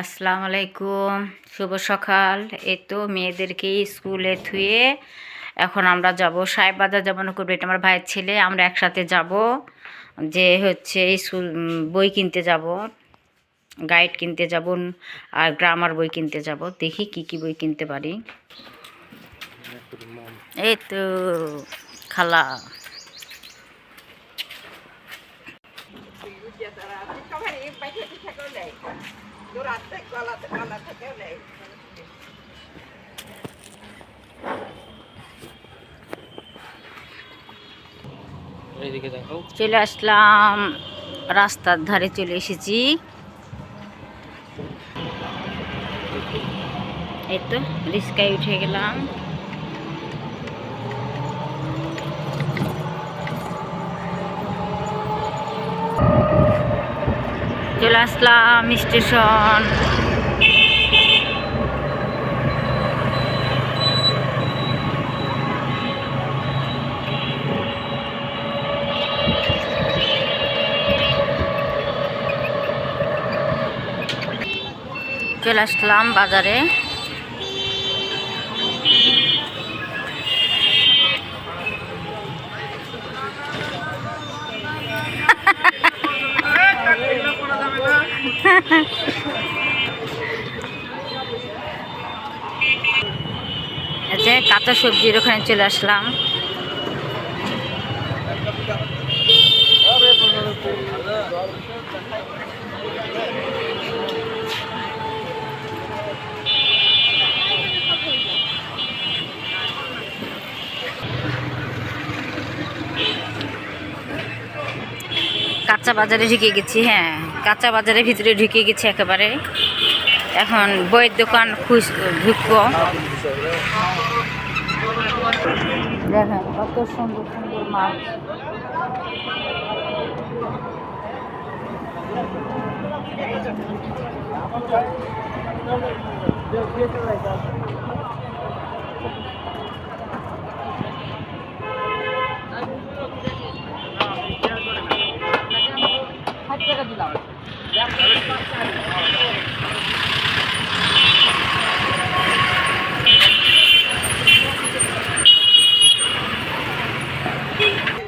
আসসালামু আলাইকুম, শুভ সকাল। এই তো মেয়েদেরকে স্কুলে থুয়ে এখন আমরা যাব সাহেববাজার যাব না করবো, এটা আমার ভাইয়ের ছেলে, আমরা একসাথে যাব। যে হচ্ছে স্কুল বই কিনতে যাব, গাইড কিনতে যাব আর গ্রামার বই কিনতে যাব। দেখি কি কি বই কিনতে পারি। এই তো খালা চলে আসলাম, রাস্তার ধারে চলে এসেছি। এই তো রিস্কায় উঠে গেলাম। চলে আসলাম স্টেশন। চলে আসলাম বাজারে। যে কাঁচা সবজির ওখানে চলে আসলাম। কাঁচা বাজারে ঢুকে গেছি। হ্যাঁ, কাঁচা বাজারের ভিতরে ঢুকে গেছি একেবারে। এখন বইয়ের দোকান ঢুকবো। দেখেন কত সুন্দর সুন্দর মাছ।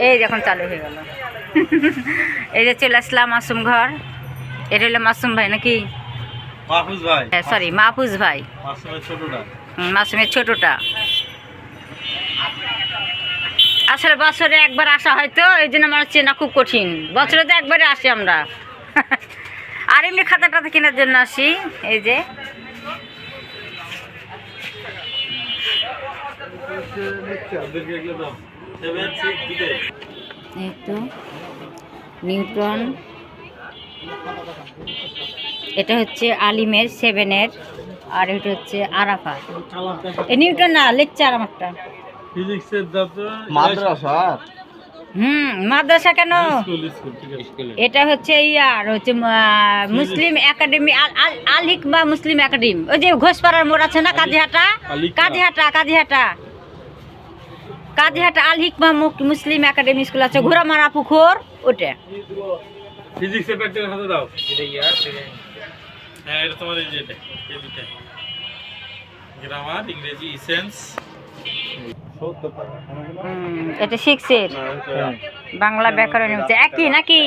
এই যখন চালু হয়ে গেল। এই যে চলে আসলাম মাসুম ঘর। এটা হলো মাসুম ভাই নাকি? মাহফুজ ভাই, সরি মাহফুজ ভাই, মাসুমের ছোটটা। আসলে বছরে একবার আসা হয়তো, এই জন্য আমার চেনা খুব কঠিন। বছরে তো একবারে আসি আমরা। আর এমনি খাতা টাতা কেনার জন্য আসি। এই যে এই তো নিউটন, এটা হচ্ছে আলিমের 7-এর, আর এটা হচ্ছে আরাফা। এই নিউটন না, লেকচার আমারটা। মাদ্রাসা কেন, এটা হচ্ছে ইয়ার হচ্ছে মুসলিম একাডেমি, আল হিকমা মুসলিম একাডেমি। ওই যে ঘোষপাড়ার মোড় আছে না, কাজীহাটা, কাজীহাটা কাজীহাটা কাজীহাটা আল হিকমা মুসলিম একাডেমি স্কুল আছে, ঘোড়ামারা পুকুর ওটা। ফিজিক্সের প্র্যাকটিক্যাল হাতে দাও। এটা ইয়া হ্যাঁ, এটা তোমার এই যে এটা এই দুটো গ্রামার, ইংরেজি, এসেন্স। এটা 6-এর বাংলা ব্যাকরণ হচ্ছে একই নাকি?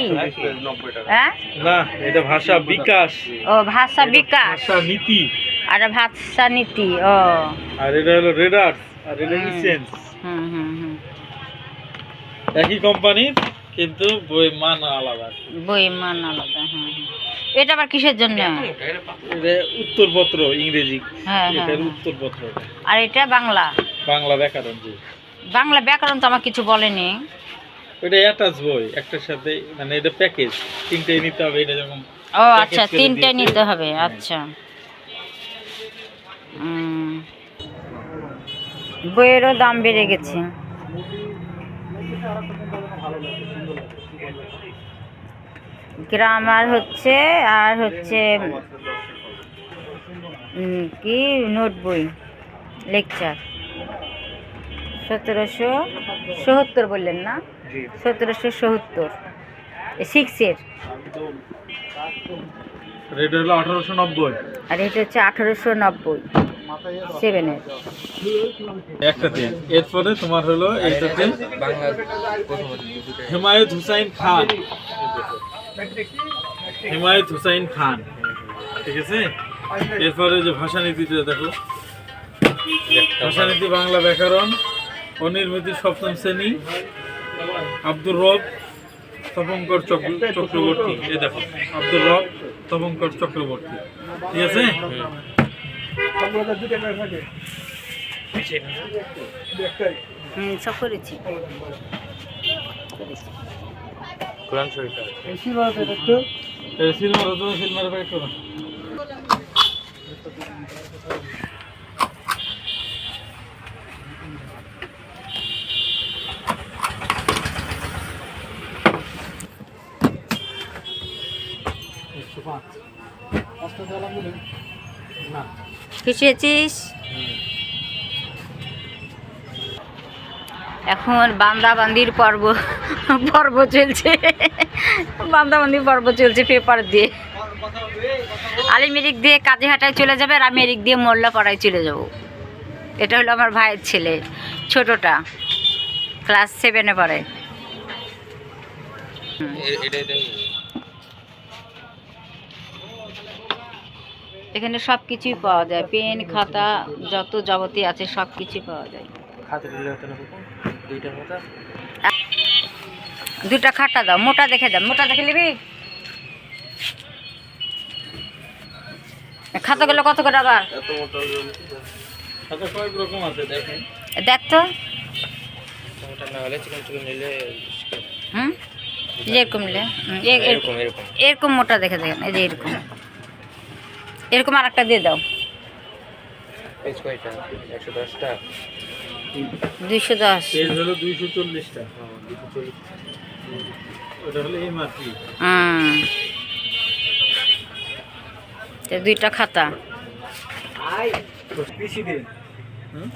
হ্যাঁ না, এটা ভাষা বিকাশ। ও ভাষা বিকাশ, ভাষা নীতি। আর ভাষা নীতি। ও আর এটা হলো রেডার্স, আর এটা এসেন্স। একই কোম্পানির কিন্তু বই মান আলাদা। বই মান আলাদা। এটা আবার কিসের জন্য? এটা উত্তরপত্র ইংরেজি। হ্যাঁ, এটার উত্তরপত্র। আর এটা বাংলা, বাংলা ব্যাকরণ। জি, বাংলা ব্যাকরণ তো আমার কিছু বলেনি। এটা অ্যাটাচ বই একটার সাথে, মানে এটা প্যাকেজ, তিনটেই নিতে হবে। এটা যেমন ও আচ্ছা, তিনটে নিতে হবে। আচ্ছা, বইয়েরও দাম বেড়ে গেছে। গ্রামার হচ্ছে, আর হচ্ছে কি নোট বই, লেকচার 1770 বললেন না? 1770 6-এর। আর এটা হলো 1890। আর এটা হচ্ছে 1890 7-এর। একটাতে। এরপরে তোমার হলো এইটাতে হিমায়ত হুসাইন খান, হিমায়ত হুসাইন খান, ঠিক আছে। এরপরে যে ভাষানীতিটা দেখো, ভাষানীতি বাংলা ব্যাকরণ অনির্মিত সপ্তম শ্রেণী, আব্দুর রব তপঙ্কর চক্রবর্তী। এই দেখো আব্দুর রব তপঙ্কর চক্রবর্তী, ঠিক আছে। সব করেছি। কোরআন শরীফ সিনেমার একটু না। খুশিয়েছিস? এখন বান্দাবান্দির পর্ব চলছে, বান্দাবান্দির পর্ব চলছে পেপার দিয়ে। আলিম এদিক দিয়ে কাজীহাটায় চলে যাবে আর আমি এদিক দিয়ে মোল্লাপাড়ায় চলে যাব। এটা হলো আমার ভাইয়ের ছেলে, ছোটটা ক্লাস 7-এ পড়ে। এখানে সব কিছুই পাওয়া যায়, পেন খাতা যত যাবতীয় আছে সব কিছুই পাওয়া যায়। দুটা খাতা দাও, মোটা দেখে দাও, মোটা দেখে নিবি। খাতাগুলো কত করে আবার? কয়েক রকম আছে দেখেন, দেখ তো। হুম, এরকম নিলে এরকম মোটা দেখে দেখেন, এই যে এরকম এরকম আর একটা দিয়ে দাও। 210 পেজ হলো 240টা। ওটা হলো এমআরপি। দুইটা খাতা,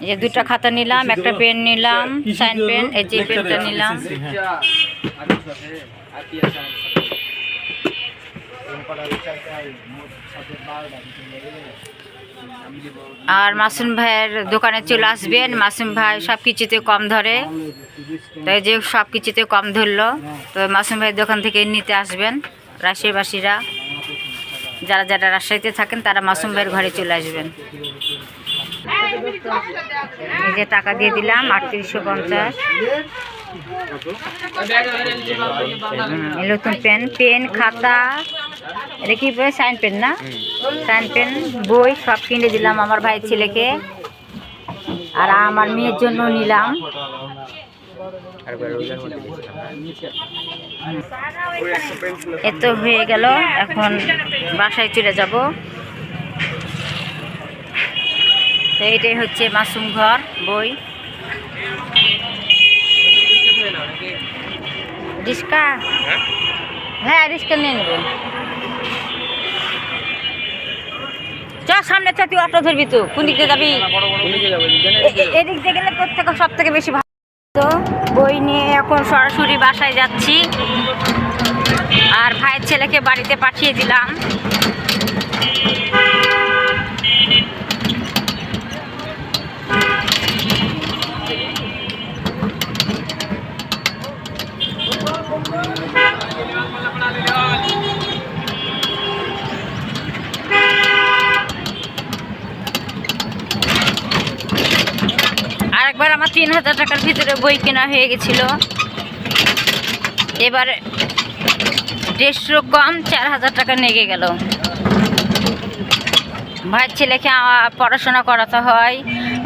এই যে দুইটা খাতা নিলাম, একটা পেন নিলাম, সাইন পেন, এই যে পেনটা নিলাম। আর মাসুম ভাইয়ের দোকানে চলে আসবেন, মাসুম ভাই সব কিছুতে কম ধরে, তাই যে সব কিছুতে কম ধরলো, তো মাসুম ভাইয়ের দোকান থেকে নিতে আসবেন। রাজশাহীবাসীরা যারা যারা রাজশাহীতে থাকেন তারা মাসুম ভাইয়ের ঘরে চলে আসবেন। এই যে টাকা দিয়ে দিলাম 3850। নতুন পেন খাতা, এটা কি বই? সাইন পেন না? সাইন পেন, বই সব কিনে দিলাম আমার ভাইয়ের ছেলেকে, আর আমার মেয়ের জন্য নিলাম। এত হয়ে গেল, এখন বাসায় চলে যাব। তো এইটাই হচ্ছে মাসুম ঘর বই। রিস্কা? হ্যাঁ রিস্কা নিয়ে নেব। চ সামনে তুই অটো ধরবি, তো কোন দিক দিয়ে যাবি? এদিক দিয়ে গেলে প্রত্যেক সব থেকে বেশি ভালো। তো বই নিয়ে এখন সরাসরি বাসায় যাচ্ছি, আর ভাইয়ের ছেলেকে বাড়িতে পাঠিয়ে দিলাম। আরেকবার আমার 3000 টাকার ভিতরে বই কেনা হয়ে গেছিল, এবার 150 কম 4000 টাকা লেগে গেল। ভাইয়ের ছেলেকে পড়াশোনা করাতে হয়,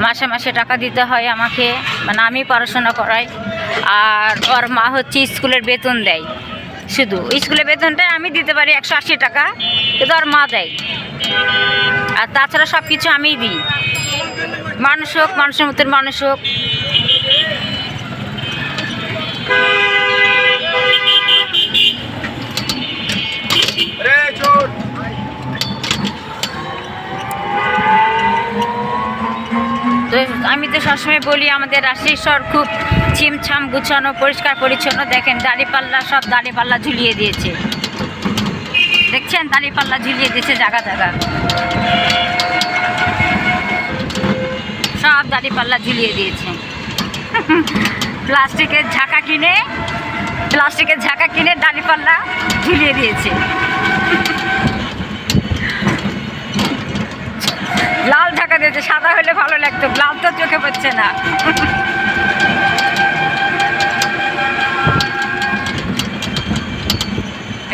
মাসে মাসে টাকা দিতে হয় আমাকে, মানে আমি পড়াশোনা করাই। আর ওর মা হচ্ছে স্কুলের বেতন দেয়, শুধু স্কুলের বেতনটা আমি দিতে পারি 180 টাকা, কিন্তু ওর মা দেয়। আর তাছাড়া সব কিছু আমিই দিই। মানুষ হোক, মানুষের মতন মানুষ হোক। তো আমি তো সবসময় বলি আমাদের রাজশাহী শহর খুব ছিমছাম গুছানো পরিষ্কার পরিচ্ছন্ন। দেখেন দাড়িপাল্লা, সব দাড়িপাল্লা ঝুলিয়ে দিয়েছে, দেখছেন দাঁড়িপাল্লা ঝুলিয়ে দিয়েছে জায়গা জায়গা, সব দাঁড়িপাল্লা ঝুলিয়ে দিয়েছে। প্লাস্টিকের ঝাঁকা কিনে দাঁড়িপাল্লা ঝুলিয়ে দিয়েছে। লাল ঝাঁকা দিয়েছে, সাদা হলে ভালো লাগতো, লাল তো চোখে পড়ছে না।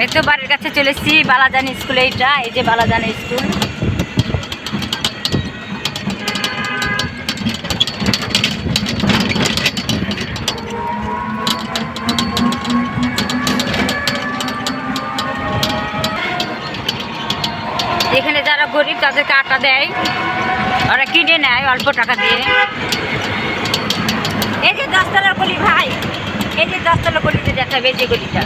এই তো বাড়ির কাছে চলে এসেছি, বালাজান স্কুলে। এইটা এই যে বালাজান স্কুল। এখানে যারা গরিব তাদেরকে আটা দেয়, ওরা কিনে নেয় অল্প টাকা দিয়ে। এই যে 10 তলার গলি ভাই, এই যে 10 তলার গলিতে দেখাবে, যে গলিটা।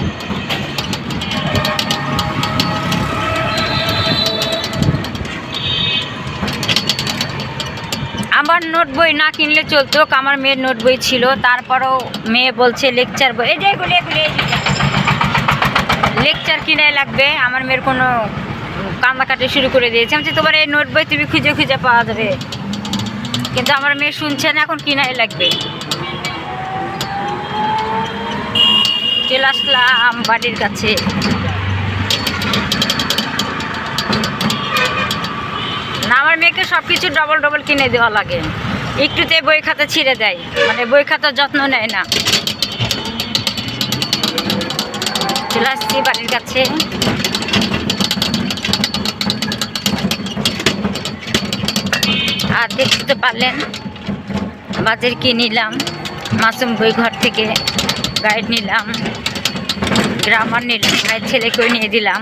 আমার নোট বই না কিনলে চলতো, আমার মেয়ের নোট বই ছিল, তারপরও মেয়ে বলছে লেকচার বই, এই যে এগুলি লেকচার কিনে লাগবে। আমার মেয়ের কোনো কান্দাকাটি শুরু করে দিয়েছে। আমি বলছি তোমার এই নোট বই তুমি খুঁজে খুঁজে পাওয়া যাবে, কিন্তু আমার মেয়ে শুনছে না, এখন কিনাই লাগবে। চলে আসলাম বাড়ির কাছে। না, আমার মেয়েকে সব কিছু ডবল ডবল কিনে দেওয়া লাগে, একটুতে বই খাতা ছিঁড়ে দেয়, মানে বই খাতার যত্ন নেয় না। চলে আসছি বাড়ির কাছে। আর দেখতে তো পারলেন বাজার কি নিলাম। মাসুম বই ঘর থেকে গাইড নিলাম, গ্রামার নিলাম, ভাইয়ের ছেলেকেও নিয়ে দিলাম।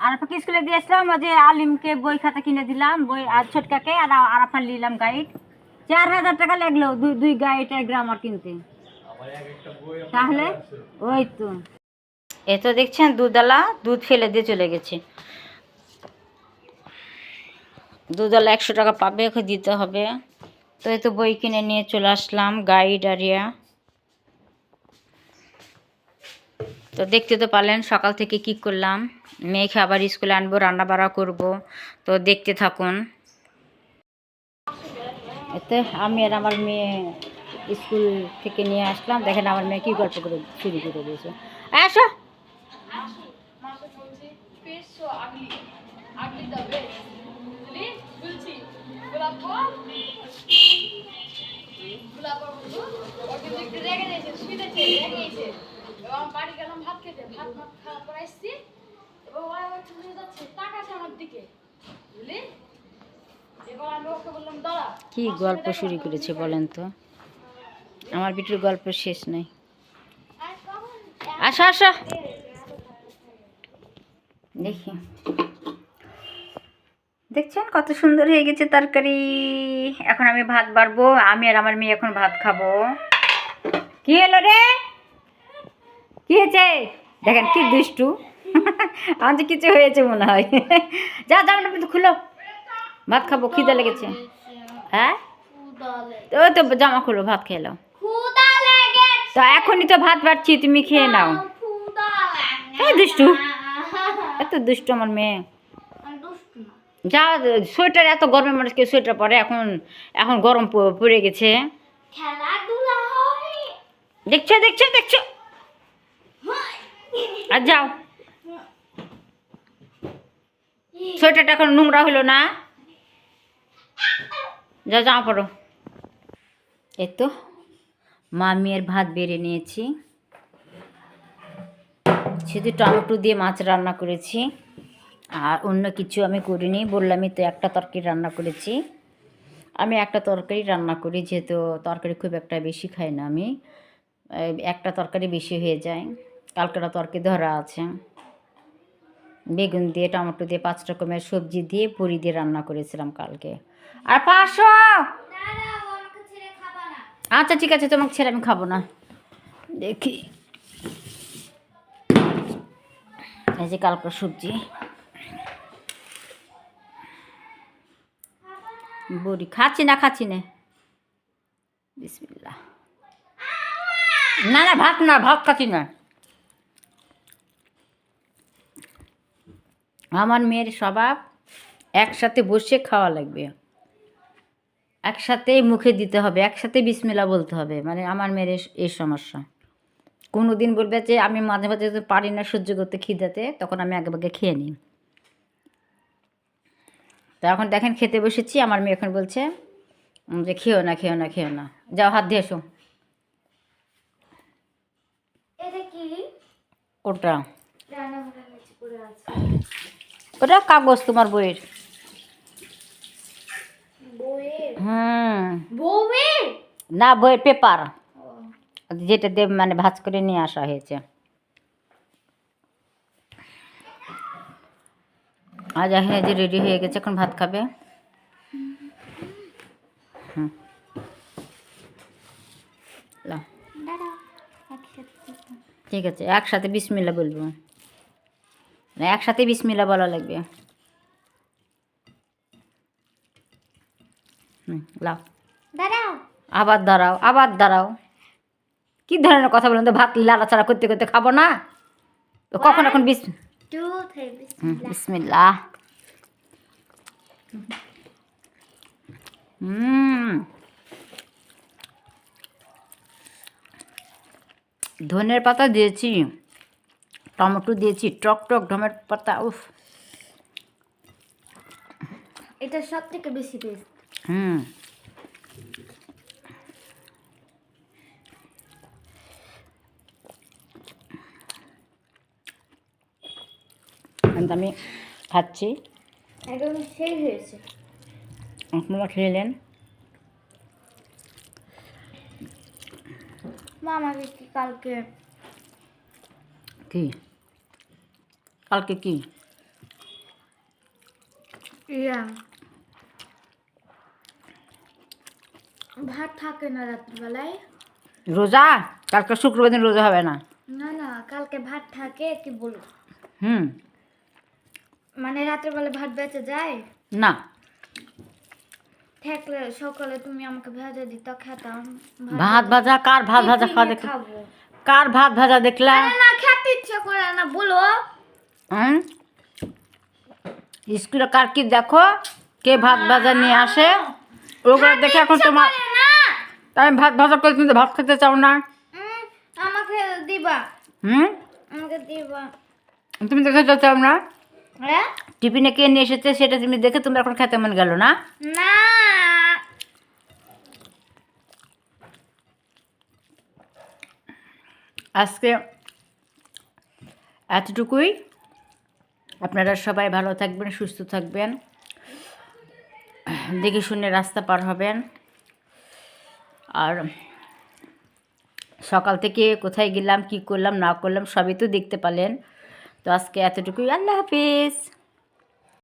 আর আপনাকে স্কুলে দিয়ে আসলাম, যে আলিমকে বই খাতা কিনে দিলাম, বই আর ছোটকাকে, আর আপনার নিলাম গাইড। 4000 টাকা লাগলো দুই গাইড আর গ্রামার কিনতে। তাহলে ওই তো এ তো দেখছেন দুধওয়ালা দুধ ফেলে দিয়ে চলে গেছে। দুধওয়ালা 100 টাকা পাবে, ওকে দিতে হবে। তো এই তো বই কিনে নিয়ে চলে আসলাম, গাইড আরিয়া। তো দেখতে তো পারলেন সকাল থেকে কি করলাম। মেয়েকে আবার স্কুলে আনবো, রান্না বাড়া করবো, তো দেখতে থাকুন। এতে আমি আর আমার মেয়ে স্কুল থেকে নিয়ে আসলাম, দেখেন আমার মেয়ে কি গল্প করে শুরু করে দিয়েছে। আসো, বাড়ি গেলাম ভাত খেতে, ভাত খাওয়া পর আসছি, এবার ওরা যাচ্ছে টাকা আছে আমার দিকে, বুঝলি? এবার আমি ওকে বললাম দাঁড়া। কি গল্প শুরু করেছে বলেন তো, আমার বিটুর গল্প শেষ নাই। আসো আসো, দেখি দেখছেন কত সুন্দর হয়ে গেছে তরকারি। এখন আমি ভাত বাড়বো, আমি আর আমার মেয়ে এখন ভাত খাবো। কি হলো রে, কি হয়েছে? দেখেন কি দুষ্টু, আমার যে কিছু হয়েছে মনে হয়। যা যাও না, কিন্তু খুলো, ভাত খাবো, খিদে লেগেছে। হ্যাঁ ওই তো জামা খুলো, ভাত খেয়ে নাও। তো এখনই তো ভাত বাড়ছি, তুমি খেয়ে নাও। হ্যাঁ দুষ্টু, এত দুষ্টু আমার মেয়ে। যা, সোয়েটার, এত গরমের মানুষকে সোয়েটার পরে, এখন গরম পড়ে গেছে। দেখছো দেখছো দেখছো, আর যাও, সোয়েটারটা এখন নোংরা হলো না, যা জামা পড়ো। এই তো মামিয়ের ভাত বেড়ে নিয়েছি, শুধু টমেটো দিয়ে মাছ রান্না করেছি, আর অন্য কিছু আমি করিনি। বললামই তো একটা তরকারি রান্না করেছি। আমি একটা তরকারি রান্না করি, যেহেতু তরকারি খুব একটা বেশি খাই না আমি, একটা তরকারি বেশি হয়ে যায়। কালকেটা তরকারি ধরা আছে, বেগুন দিয়ে টমেটো দিয়ে 5 রকমের সবজি দিয়ে পুরি দিয়ে রান্না করেছিলাম কালকে। আর 500, আচ্ছা ঠিক আছে, তোমাকে ছেড়ে আমি খাবো না। দেখি এই যে কালকের সবজি, বড়ি খাচ্ছি না বিসমিল্লাহ। না না ভাত না, ভাত খাচ্ছি না। আমার মেয়ের স্বভাব একসাথে বসে খাওয়া লাগবে, একসাথেই মুখে দিতে হবে, একসাথে বিসমিল্লাহ বলতে হবে। মানে আমার মেয়ের এই সমস্যা। কোনো দিন বলবে যে আমি মাঝে মাঝে যদি পারি না সহ্য করতে খিদাতে, তখন আমি আগে ভাগে খেয়ে নিই। তো এখন দেখেন খেতে বসেছি, আমার মেয়ে এখন বলছে যে খেও না খেও না খেও না, যাও হাত দিয়ে এসো। এটা কি? ওটা রান্নাঘরের নিচে পড়ে আছে। ওটা কাগজ তোমার বইয়ের। বইয়ের? হুম, বউয়ের? না বইয়ের পেপার, ও, যেটা দিয়ে মানে ভাঁজ করে নিয়ে আসা হয়েছে। আজ এখন এই যে রেডি হয়ে গেছে, এখন ভাত খাবে। হুম, লাও। দাঁড়াও, একসাথে দিতাম। ঠিক আছে, একসাথে বিসমিল্লাহ বলবো, না একসাথে বিসমিল্লাহ বলা লাগবে। লাও। দাঁড়াও। আবার দাঁড়াও, আবার দাঁড়াও। কি ধরনের কথা বলেন তো, ভাত লাড়াচাড়া করতে করতে খাবো না তো কখন? এখন 2 3 বিসমিল্লাহ। ধনের পাতা দিয়েছি, টমেটো দিয়েছি, টক টক ধনের পাতা, উফ। এটা সব থেকে বেশি টেস্ট। হুম, আমি খাচ্ছি, একদম সেই হয়েছে। আপনারা খেলেন। মা আমাকে কি কালকে কি কালকে কি? ইয়া ভাত থাকে না রাত্রিবেলায়। রোজা? কালকে শুক্রবার দিন রোজা হবে না। না না, কালকে ভাত থাকে কি বলবো, হুম, মানে রাত্রিবেলা ভাত বেঁচে যায়, না থাকলে সকালে তুমি আমাকে ভেজা দিত, খেতাম। ভাত ভাজা, কার ভাত ভাজা খাওয়া দেখলা? খাবো। কার ভাত ভাজা দেখলা? আরে না, খেতে ইচ্ছে করে না, বলো। হুম, স্কুলে কার কি দেখো, কে ভাত ভাজা নিয়ে আসে, ওগুলো দেখে এখন তোমার করে না। তাই ভাত ভাজা করে তুমি তো ভাত খেতে চাও না। আমাকে দিবা, হুম, আমাকে দিবা। তুমি তো খেতে চাও না। হ্যাঁ? টিফিনে কে নিয়ে এসেছে সেটা তুমি দেখে তুমি এখন খেতে মন গেল না। না, আজকে এতটুকুই। আপনারা সবাই ভালো থাকবেন, সুস্থ থাকবেন, দেখে শুনে রাস্তা পার হবেন। আর সকাল থেকে কোথায় গেলাম, কি করলাম না করলাম সবই তো দেখতে পেলেন। তো আজকে এতটুকুই। আল্লাহ হাফিজ।